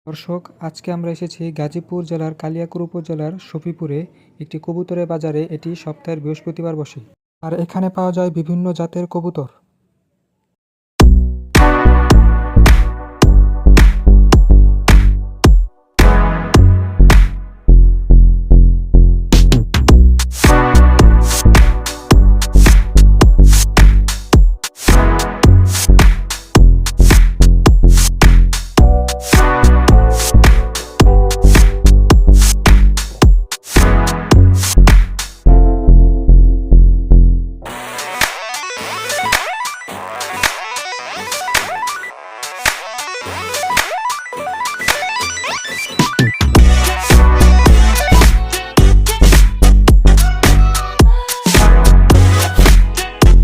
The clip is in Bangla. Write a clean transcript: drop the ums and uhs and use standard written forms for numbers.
দর্শক, আজকে আমরা এসেছি গাজীপুর জেলার কালিয়াকৈর উপজেলার শফিপুরে একটি কবুতরের বাজারে। এটি সপ্তাহের বৃহস্পতিবার বসে। আর এখানে পাওয়া যায় বিভিন্ন জাতের কবুতর।